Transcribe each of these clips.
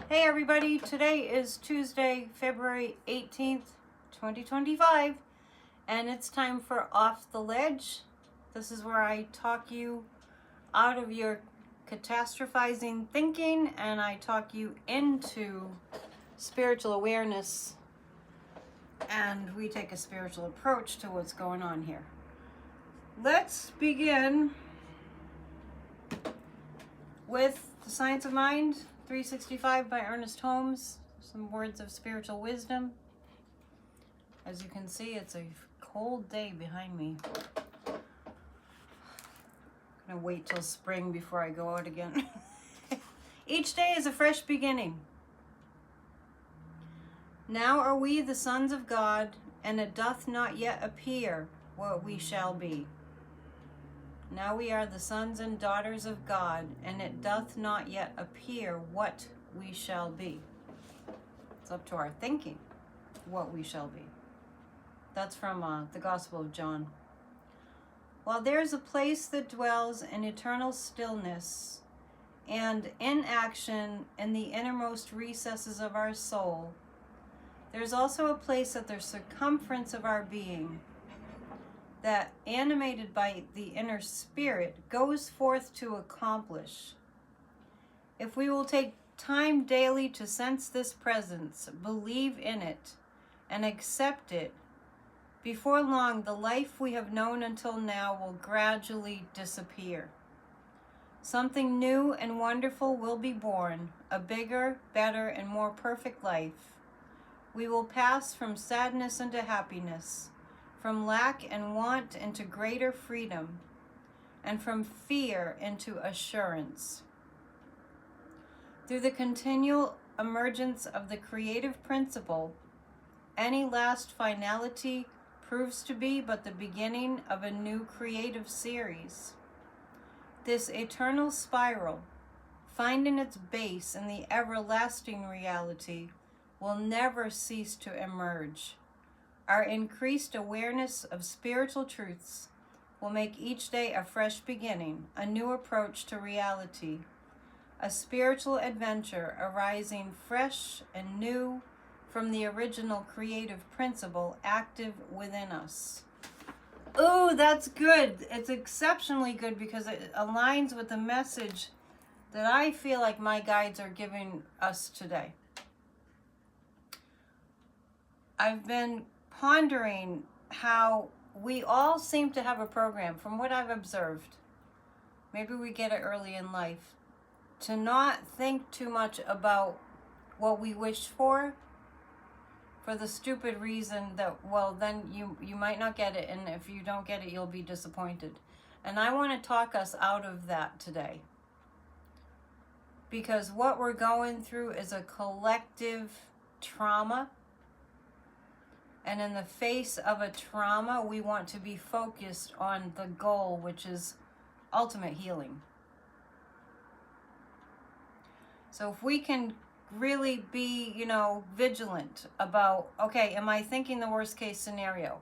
Hey everybody, today is Tuesday, February 18th, 2025, and it's time for Off the Ledge. This is where I talk you out of your catastrophizing thinking and I talk you into spiritual awareness, and we take a spiritual approach to what's going on here. Let's begin with The Science of Mind 365 by Ernest Holmes. Some words of spiritual wisdom. As you can see, it's a cold day behind me. I'm gonna wait till spring before I go out again. Each day is a fresh beginning. Now are we the sons of God, and it doth not yet appear what we shall be. Now we are the sons and daughters of God, and it doth not yet appear what we shall be. It's up to our thinking what we shall be. That's from the Gospel of John. While there is a place that dwells in eternal stillness and inaction in the innermost recesses of our soul, there is also a place at the circumference of our being that, animated by the inner spirit, goes forth to accomplish. If we will take time daily to sense this presence, believe in it, and accept it, before long the life we have known until now will gradually disappear. Something new and wonderful will be born, a bigger, better, and more perfect life. We will pass from sadness into happiness, from lack and want into greater freedom, and from fear into assurance. Through the continual emergence of the creative principle, any last finality proves to be but the beginning of a new creative series. This eternal spiral, finding its base in the everlasting reality, will never cease to emerge. Our increased awareness of spiritual truths will make each day a fresh beginning, a new approach to reality, a spiritual adventure arising fresh and new from the original creative principle active within us. Ooh, that's good. It's exceptionally good because it aligns with the message that I feel like my guides are giving us today. I've been pondering how we all seem to have a program, from what I've observed. Maybe we get it early in life, to not think too much about what we wish for the stupid reason that, well, then you might not get it, and if you don't get it, you'll be disappointed. And I want to talk us out of that today, because what we're going through is a collective trauma. And in the face of a trauma, we want to be focused on the goal, which is ultimate healing. So if we can really be, vigilant about, okay, am I thinking the worst case scenario?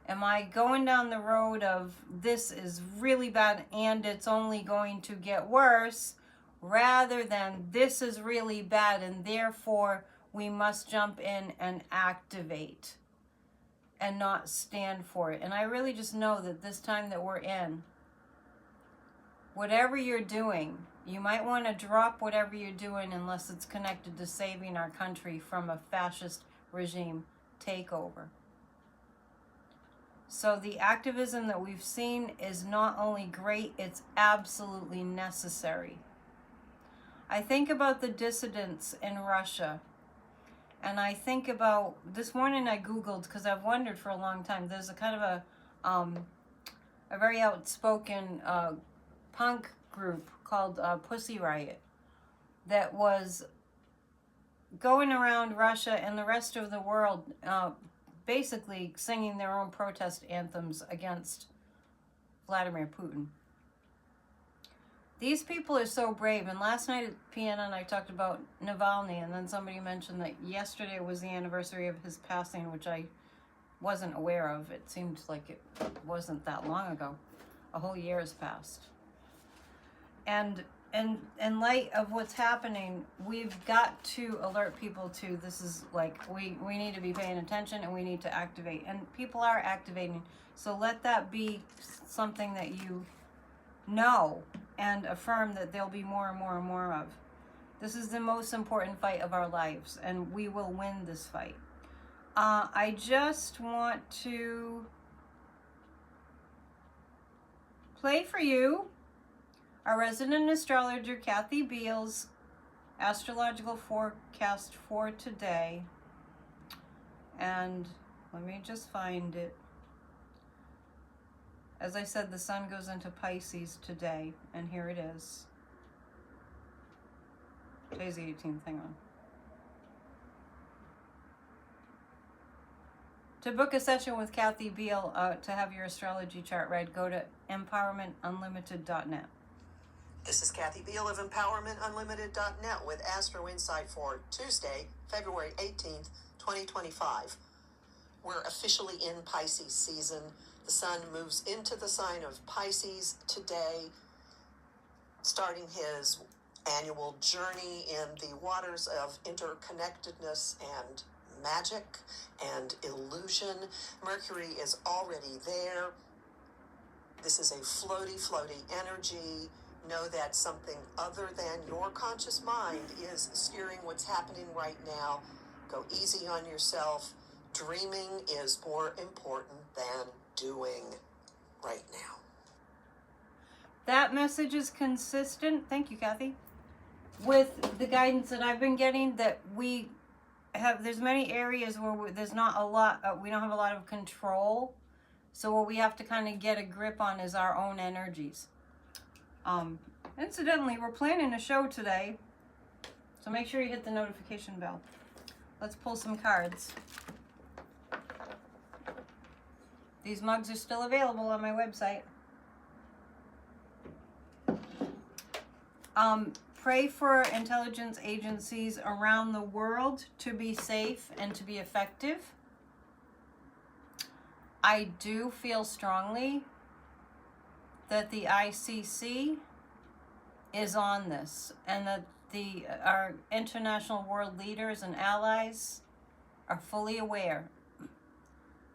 Am I going down the road of this is really bad and it's only going to get worse, rather than this is really bad and therefore we must jump in and activate and not stand for it. And I really just know that this time that we're in, whatever you're doing, you might want to drop whatever you're doing unless it's connected to saving our country from a fascist regime takeover. So the activism that we've seen is not only great, it's absolutely necessary. I think about the dissidents in Russia. And I think about, this morning I Googled, because I've wondered for a long time, there's a kind of a very outspoken punk group called Pussy Riot that was going around Russia and the rest of the world basically singing their own protest anthems against Vladimir Putin. These people are so brave, and last night at PNN I talked about Navalny, and then somebody mentioned that yesterday was the anniversary of his passing, which I wasn't aware of. It seemed like it wasn't that long ago. A whole year has passed. And in light of what's happening, we've got to alert people to this is like we need to be paying attention and we need to activate. And people are activating. So let that be something that you know and affirm that there'll be more and more and more of. This is the most important fight of our lives, and we will win this fight. I just want to play for you our resident astrologer, Kathy Beal's astrological forecast for today. And let me just find it. As I said, the sun goes into Pisces today, and here it is. Today's the 18th, hang on. To book a session with Kathy Beal to have your astrology chart read, go to empowermentunlimited.net. This is Kathy Beal of empowermentunlimited.net with Astro Insight for Tuesday, February 18th, 2025. We're officially in Pisces season. The sun moves into the sign of Pisces today, starting his annual journey in the waters of interconnectedness and magic and illusion. Mercury is already there. This is a floaty energy. Know that something other than your conscious mind is steering what's happening right now. Go easy on yourself. Dreaming is more important than doing right now. That message is consistent, thank you, Kathy, with the guidance that I've been getting, that we have, there's many areas where there's not a lot, we don't have a lot of control. So what we have to kind of get a grip on is our own energies. Incidentally, we're planning a show today, so make sure you hit the notification bell. Let's pull some cards. These mugs are still available on my website. Pray for intelligence agencies around the world to be safe and to be effective. I do feel strongly that the ICC is on this, and that our international world leaders and allies are fully aware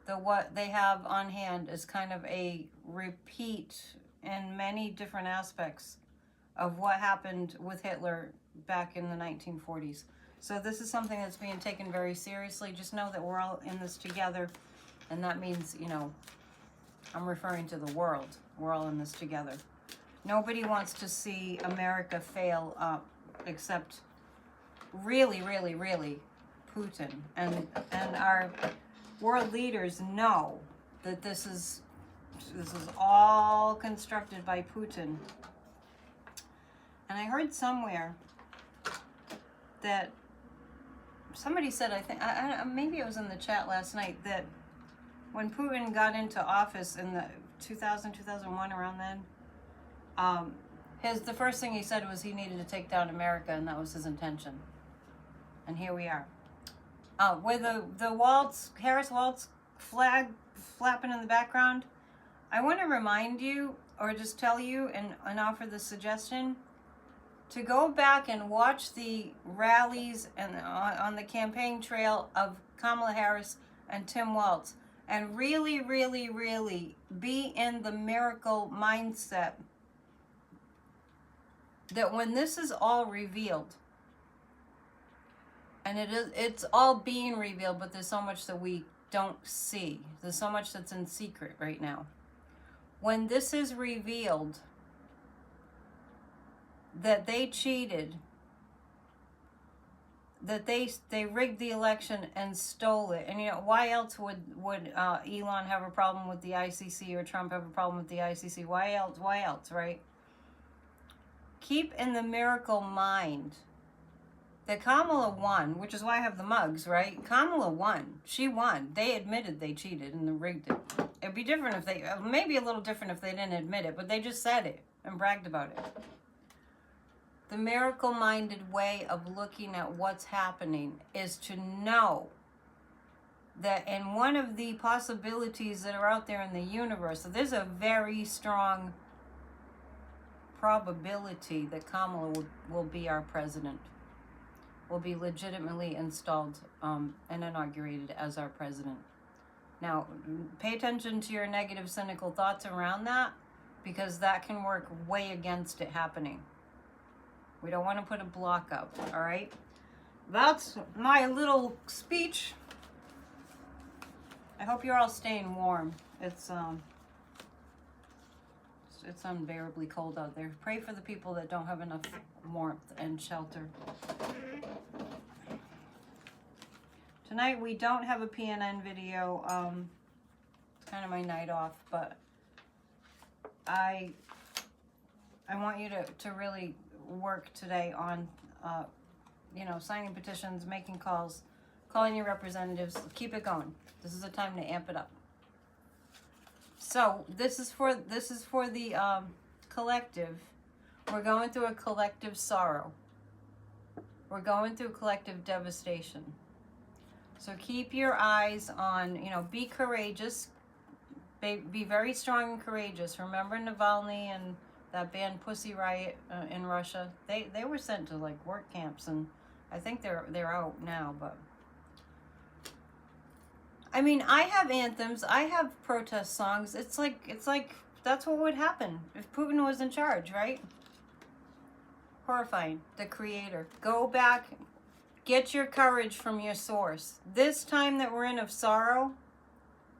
that what they have on hand is kind of a repeat in many different aspects of what happened with Hitler back in the 1940s. So this is something that's being taken very seriously. Just know that we're all in this together, and that means, you know, I'm referring to the world. We're all in this together. Nobody wants to see America fail except really, really, really Putin. And our world leaders know that this is all constructed by Putin. And I heard somewhere that somebody said, I think, maybe it was in the chat last night, that when Putin got into office in the 2001, around then, the first thing he said was he needed to take down America, and that was his intention. And here we are. With the Harris Waltz flag flapping in the background, I want to remind you, or just tell you and offer the suggestion, to go back and watch the rallies and on the campaign trail of Kamala Harris and Tim Walz, and really, really, really be in the miracle mindset that when this is all revealed, and it's all being revealed, but there's so much that we don't see. There's so much that's in secret right now. When this is revealed, that they cheated, that they rigged the election and stole it. And, you know, why else would Elon have a problem with the ICC, or Trump have a problem with the ICC? Why else, right? Keep in the miracle mind that Kamala won, which is why I have the mugs, right? Kamala won. She won. They admitted they cheated and rigged it. It'd be different if they, maybe a little different if they didn't admit it, but they just said it and bragged about it. The miracle-minded way of looking at what's happening is to know that in one of the possibilities that are out there in the universe, so there's a very strong probability that Kamala will be our president, will be legitimately installed and inaugurated as our president. Now, pay attention to your negative, cynical thoughts around that, because that can work way against it happening. We don't want to put a block up, all right? That's my little speech. I hope you're all staying warm. It's unbearably cold out there. Pray for the people that don't have enough warmth and shelter. Tonight we don't have a PNN video. It's kind of my night off, but I want you to really work today on signing petitions, making calls, calling your representatives. Keep it going. This is a time to amp it up. So this is for the collective. We're going through a collective sorrow. We're going through collective devastation. So keep your eyes on, be courageous. Be very strong and courageous. Remember Navalny and that band Pussy Riot in Russia? They were sent to like work camps, and I think they're out now, but I mean, I have anthems, I have protest songs. It's like that's what would happen if Putin was in charge, right? Horrifying. The creator. Go back, get your courage from your source. This time that we're in of sorrow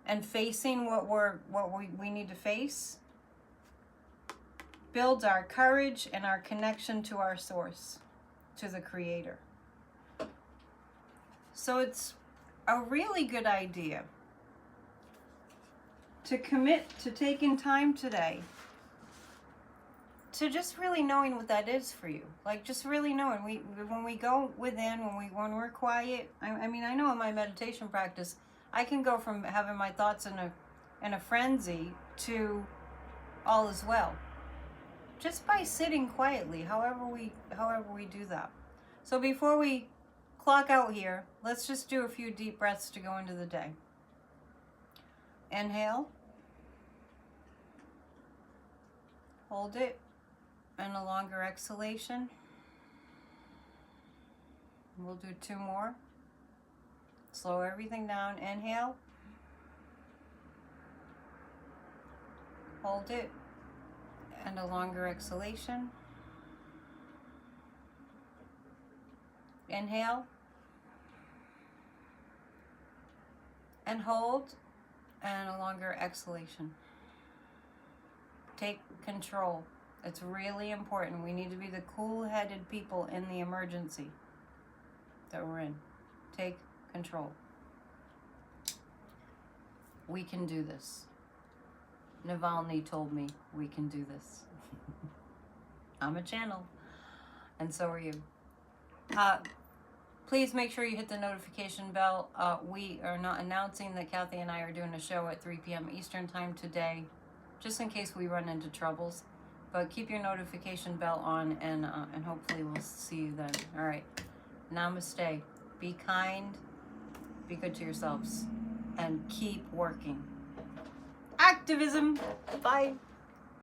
and facing what we need to face builds our courage and our connection to our source, to the creator. So it's a really good idea to commit to taking time today to just really knowing what that is for you. Like, just really knowing. When we go within, when we're quiet, I mean, I know in my meditation practice, I can go from having my thoughts in a frenzy to all is well, just by sitting quietly, however we do that. So before we clock out here, let's just do a few deep breaths to go into the day. Inhale. Hold it. And a longer exhalation. We'll do 2 more. Slow everything down. Inhale. Hold it. And a longer exhalation. Inhale. And hold. And a longer exhalation. Take control. It's really important. We need to be the cool-headed people in the emergency that we're in. Take control. We can do this. Navalny told me we can do this. I'm a channel, and so are you. Please make sure you hit the notification bell. We are not announcing that Kathy and I are doing a show at 3 p.m. Eastern Time today, just in case we run into troubles. But keep your notification bell on, and hopefully we'll see you then. All right. Namaste. Be kind. Be good to yourselves. And keep working. Activism. Bye.